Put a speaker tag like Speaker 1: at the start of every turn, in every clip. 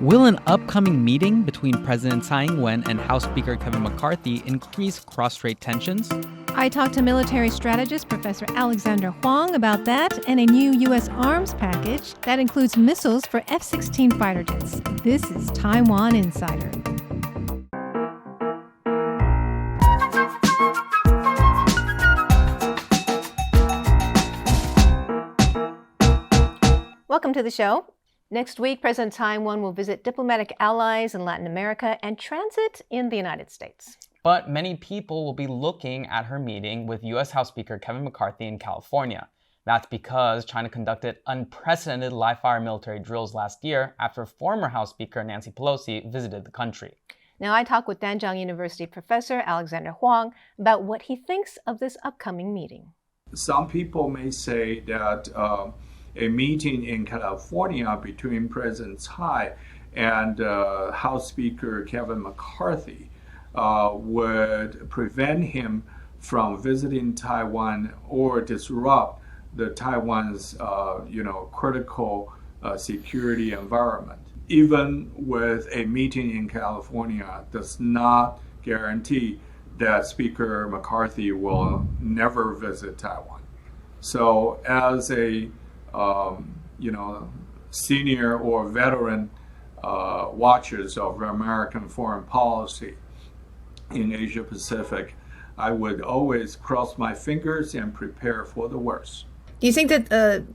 Speaker 1: Will an upcoming meeting between President Tsai Ing-wen and House Speaker Kevin McCarthy increase cross-strait tensions?
Speaker 2: I talked to military strategist Professor Alexander Huang about that and a new U.S. arms package that includes missiles for F-16 fighter jets. This is Taiwan Insider. Welcome to the show. Next week, President Tsai Ing-wen will visit diplomatic allies in Latin America and transit in the United States.
Speaker 1: But many people will be looking at her meeting with U.S. House Speaker Kevin McCarthy in California. That's because China conducted unprecedented live-fire military drills last year after former House Speaker Nancy Pelosi visited the country.
Speaker 2: Now, I talked with Danjiang University professor Alexander Huang about what he thinks of this upcoming meeting.
Speaker 3: Some people may say that a meeting in California between President Tsai and House Speaker Kevin McCarthy would prevent him from visiting Taiwan or disrupt the Taiwan's critical security environment. Even with a meeting in California does not guarantee that Speaker McCarthy will never visit Taiwan. So as a senior or veteran watchers of American foreign policy in Asia Pacific, I would always cross my fingers and prepare for the worst.
Speaker 2: Do you think that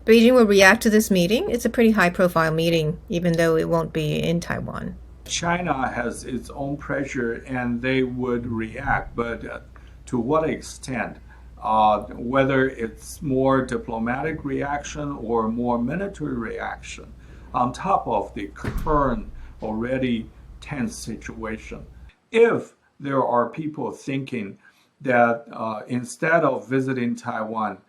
Speaker 2: Beijing will react to this meeting? It's a pretty high-profile meeting, even though it won't be in Taiwan.
Speaker 3: China has its own pressure, and they would react, but to what extent? Whether it's more diplomatic reaction or more military reaction on top of the current already tense situation. If there are people thinking that instead of visiting Taiwan,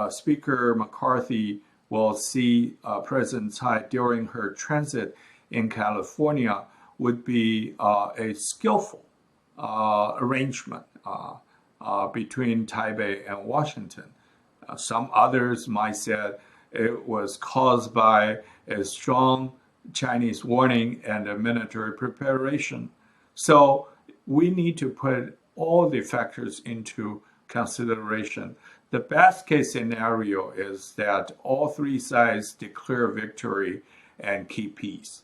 Speaker 3: Speaker McCarthy will see President Tsai during her transit in California would be a skillful arrangement between Taipei and Washington. Some others might say it was caused by a strong Chinese warning and a military preparation. So we need to put all the factors into consideration. The best case scenario is that all three sides declare victory and keep peace.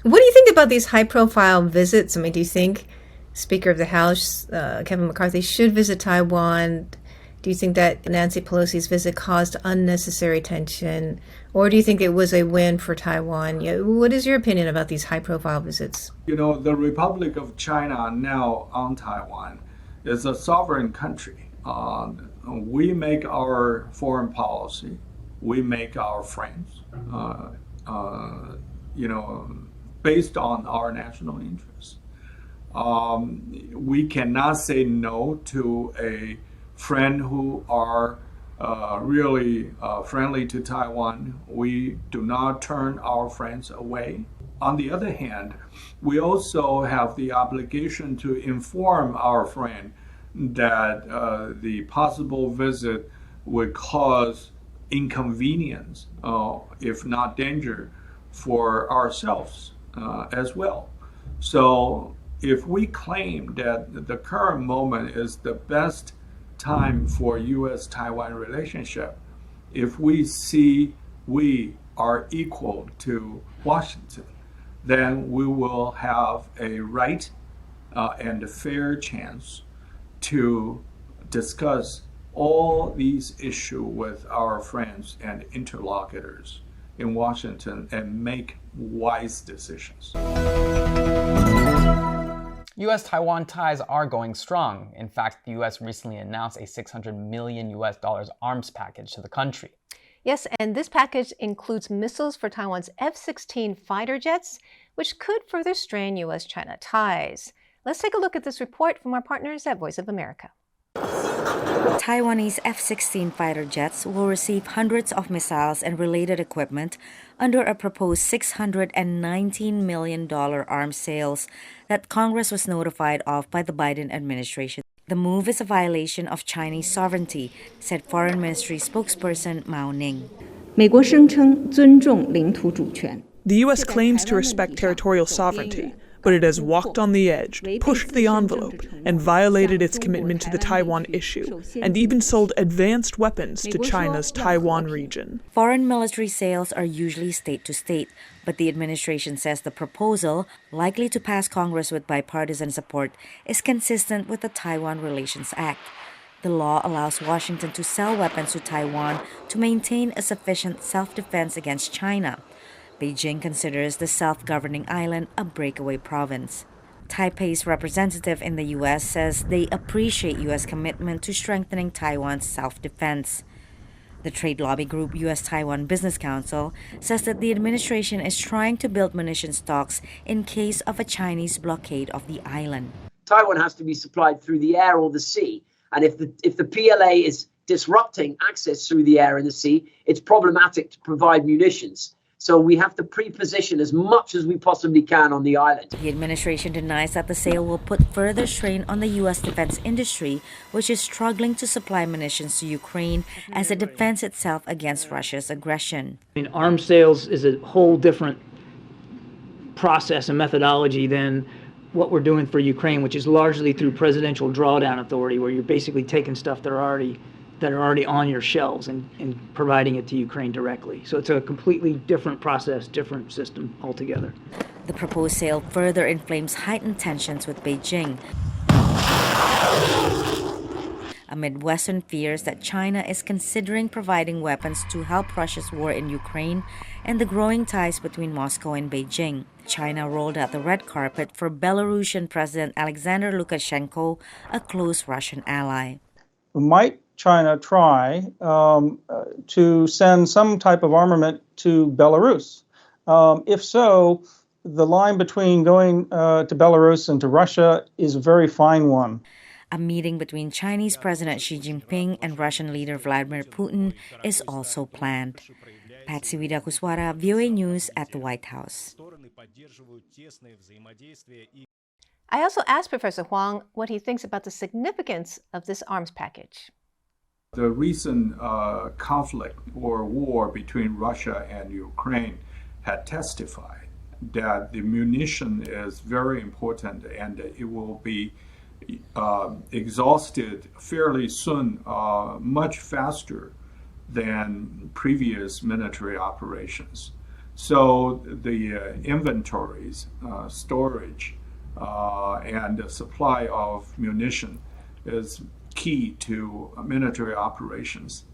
Speaker 2: What do you think about these high-profile visits? I mean, do you think Speaker of the House, Kevin McCarthy, should visit Taiwan? Do you think that Nancy Pelosi's visit caused unnecessary tension? Or do you think it was a win for Taiwan? What is your opinion about these high-profile visits?
Speaker 3: The Republic of China now on Taiwan is a sovereign country. We make our foreign policy. We make our friends, based on our national interests. We cannot say no to a friend who are really friendly to Taiwan. We do not turn our friends away. On the other hand, we also have the obligation to inform our friend that the possible visit would cause inconvenience, if not danger, for ourselves as well. So if we claim that the current moment is the best time for US-Taiwan relationship, if we see we are equal to Washington, then we will have a right and a fair chance to discuss all these issues with our friends and interlocutors in Washington and make wise decisions.
Speaker 1: U.S.-Taiwan ties are going strong. In fact, the U.S. recently announced a $600 million arms package to the country.
Speaker 2: Yes, and this package includes missiles for Taiwan's F-16 fighter jets, which could further strain U.S.-China ties. Let's take a look at this report from our partners at Voice of America.
Speaker 4: Taiwanese F-16 fighter jets will receive hundreds of missiles and related equipment under a proposed $619 million arms sales that Congress was notified of by the Biden administration. The move is a violation of Chinese sovereignty, said Foreign Ministry spokesperson Mao Ning.
Speaker 5: The U.S. claims to respect territorial sovereignty, but it has walked on the edge, pushed the envelope, and violated its commitment to the Taiwan issue, and even sold advanced weapons to China's Taiwan region.
Speaker 4: Foreign military sales are usually state to state, but the administration says the proposal, likely to pass Congress with bipartisan support, is consistent with the Taiwan Relations Act. The law allows Washington to sell weapons to Taiwan to maintain a sufficient self-defense against China. Beijing considers the self-governing island a breakaway province. Taipei's representative in the U.S. says they appreciate U.S. commitment to strengthening Taiwan's self-defense. The trade lobby group US-Taiwan Business Council says that the administration is trying to build munition stocks in case of a Chinese blockade of the island.
Speaker 6: Taiwan has to be supplied through the air or the sea. And if the PLA is disrupting access through the air and the sea, it's problematic to provide munitions. So we have to pre-position as much as we possibly can on the island.
Speaker 4: The administration denies that the sale will put further strain on the U.S. defense industry, which is struggling to supply munitions to Ukraine as it defends itself against Russia's aggression.
Speaker 7: Arms sales is a whole different process and methodology than what we're doing for Ukraine, which is largely through presidential drawdown authority, where you're basically taking stuff that are already on your shelves and providing it to Ukraine directly. So it's a completely different process, different system altogether.
Speaker 4: The proposed sale further inflames heightened tensions with Beijing, amid Western fears that China is considering providing weapons to help Russia's war in Ukraine and the growing ties between Moscow and Beijing. China rolled out the red carpet for Belarusian President Alexander Lukashenko, a close Russian ally.
Speaker 8: Might China try to send some type of armament to Belarus? If so, the line between going to Belarus and to Russia is a very fine one.
Speaker 4: A meeting between Chinese President Xi Jinping and Russian leader Vladimir Putin is also planned. Patsy Widakuswara, VOA News at the White House.
Speaker 2: I also asked Professor Huang what he thinks about the significance of this arms package.
Speaker 3: The recent conflict or war between Russia and Ukraine had testified that the munition is very important and it will be exhausted fairly soon, much faster than previous military operations. So the inventories, storage, and the supply of munition is key to military operations.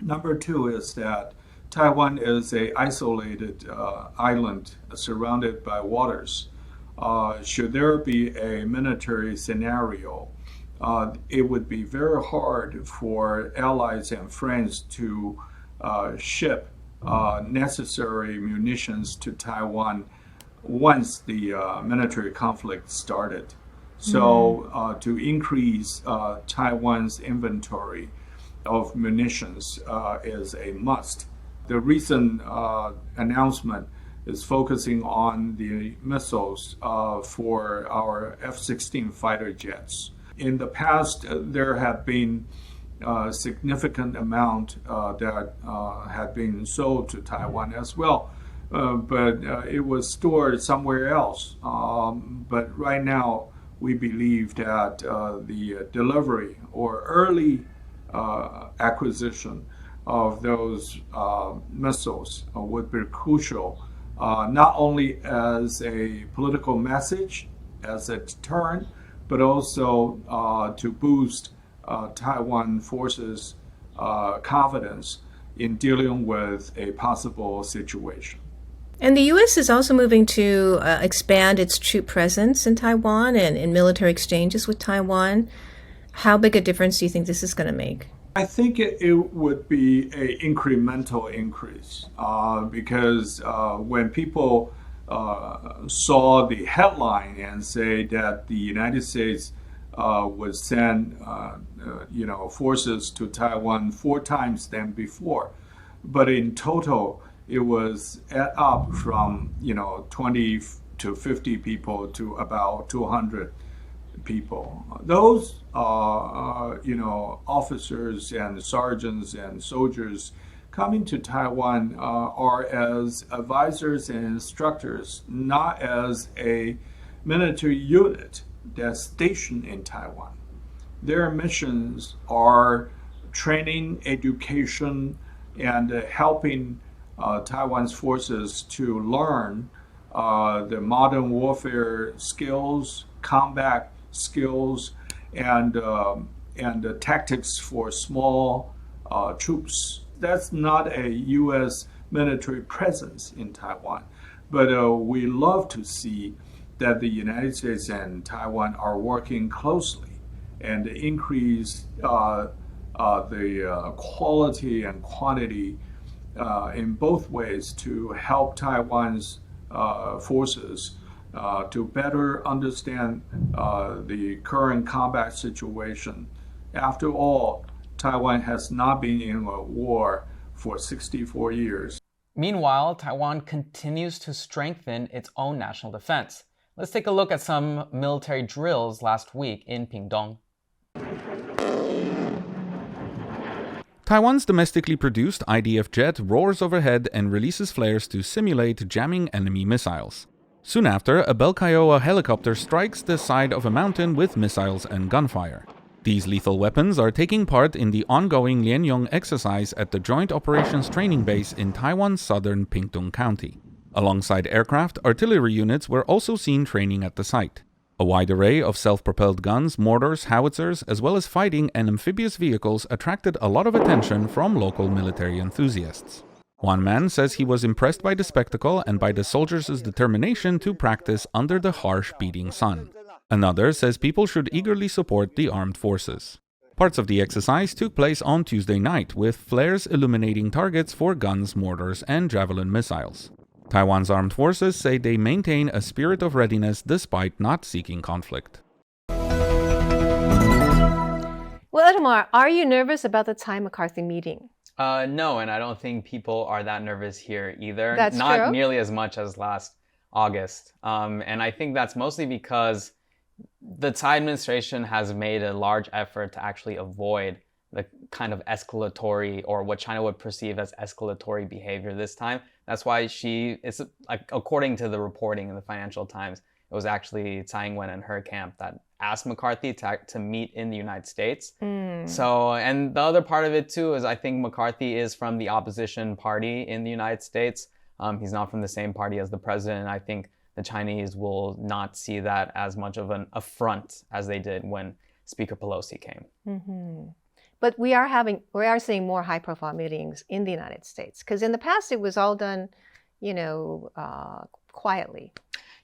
Speaker 3: Number two is that Taiwan is an isolated island surrounded by waters. Should there be a military scenario, it would be very hard for allies and friends to ship necessary munitions to Taiwan once the military conflict started. So to increase Taiwan's inventory of munitions is a must. The recent announcement is focusing on the missiles for our F-16 fighter jets. In the past, there have been a significant amount that had been sold to Taiwan as well, but it was stored somewhere else. But right now, we believe that the delivery or early acquisition of those missiles would be crucial, not only as a political message, as a deterrent, but also to boost Taiwan forces' confidence in dealing with a possible situation.
Speaker 2: And the U.S. is also moving to expand its troop presence in Taiwan and in military exchanges with Taiwan. How big a difference do you think this is going to make?
Speaker 3: I think it would be an incremental increase because when people saw the headline and say that the United States would send forces to Taiwan 4 times than before, but in total it was up from 20 to 50 people to about 200 people. Those officers and sergeants and soldiers coming to Taiwan are as advisors and instructors, not as a military unit that's stationed in Taiwan. Their missions are training, education, and helping Taiwan's forces to learn the modern warfare skills, combat skills, and the tactics for small troops. That's not a U.S. military presence in Taiwan, but we love to see that the United States and Taiwan are working closely and increase the quality and quantity in both ways to help Taiwan's forces to better understand the current combat situation. After all, Taiwan has not been in a war for 64 years.
Speaker 1: Meanwhile, Taiwan continues to strengthen its own national defense. Let's take a look at some military drills last week in Pingdong.
Speaker 9: Taiwan's domestically produced IDF jet roars overhead and releases flares to simulate jamming enemy missiles. Soon after, a Bell Kiowa helicopter strikes the side of a mountain with missiles and gunfire. These lethal weapons are taking part in the ongoing Lianyong exercise at the Joint Operations Training Base in Taiwan's southern Pingtung County. Alongside aircraft, artillery units were also seen training at the site. A wide array of self-propelled guns, mortars, howitzers, as well as fighting and amphibious vehicles attracted a lot of attention from local military enthusiasts. One man says he was impressed by the spectacle and by the soldiers' determination to practice under the harsh beating sun. Another says people should eagerly support the armed forces. Parts of the exercise took place on Tuesday night, with flares illuminating targets for guns, mortars, and javelin missiles. Taiwan's armed forces say they maintain a spirit of readiness despite not seeking conflict.
Speaker 2: Well, Itamar, are you nervous about the Tsai McCarthy meeting?
Speaker 1: No, and I don't think people are that nervous here either.
Speaker 2: That's
Speaker 1: not
Speaker 2: true.
Speaker 1: nearly as much as last August. And I think that's mostly because the Tsai administration has made a large effort to actually avoid the kind of escalatory, or what China would perceive as escalatory behavior this time. That's why according to the reporting in the Financial Times, it was actually Tsai Ing-wen and her camp that asked McCarthy to meet in the United States. So, and the other part of it too is I think McCarthy is from the opposition party in the United States. He's not from the same party as the president. I think the Chinese will not see that as much of an affront as they did when Speaker Pelosi came.
Speaker 2: Mm-hmm. But we are seeing more high-profile meetings in the United States, because in the past it was all done, quietly.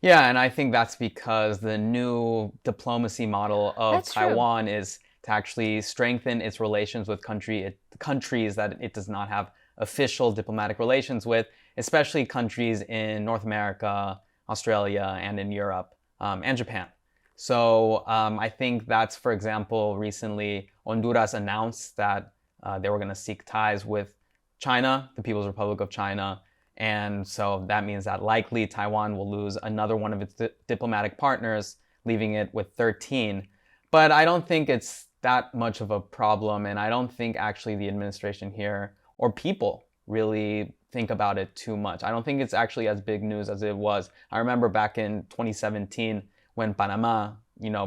Speaker 1: Yeah, and I think that's because the new diplomacy model of Taiwan is to actually strengthen its relations with countries that it does not have official diplomatic relations with, especially countries in North America, Australia, and in Europe, and Japan. So I think that's, for example, recently Honduras announced that they were going to seek ties with China, the People's Republic of China. And so that means that likely Taiwan will lose another one of its diplomatic partners, leaving it with 13. But I don't think it's that much of a problem. And I don't think actually the administration here or people really think about it too much. I don't think it's actually as big news as it was. I remember back in 2017 when Panama,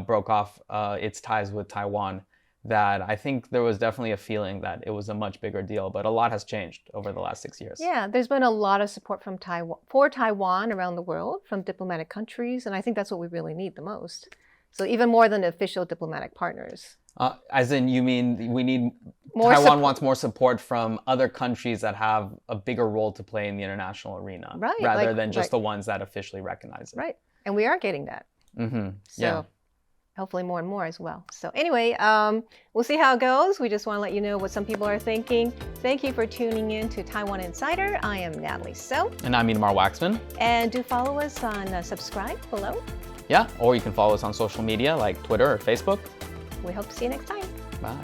Speaker 1: broke off its ties with Taiwan, that I think there was definitely a feeling that it was a much bigger deal, but a lot has changed over the last 6 years.
Speaker 2: Yeah, there's been a lot of support from Taiwan around the world, from diplomatic countries, and I think that's what we really need the most. So even more than official diplomatic partners.
Speaker 1: As in, you mean we need Taiwan wants more support from other countries that have a bigger role to play in the international arena, rather than just the ones that officially recognize it.
Speaker 2: Right, and we are getting that.
Speaker 1: Mm-hmm.
Speaker 2: So hopefully more and more as well. So anyway, we'll see how it goes. We just want to let you know what some people are thinking. Thank you for tuning in to Taiwan Insider. I am Natalie Tso.
Speaker 1: And I'm Itamar Waksman.
Speaker 2: And do follow us on subscribe below.
Speaker 1: Yeah, or you can follow us on social media like Twitter or Facebook.
Speaker 2: We hope to see you next time.
Speaker 1: Bye.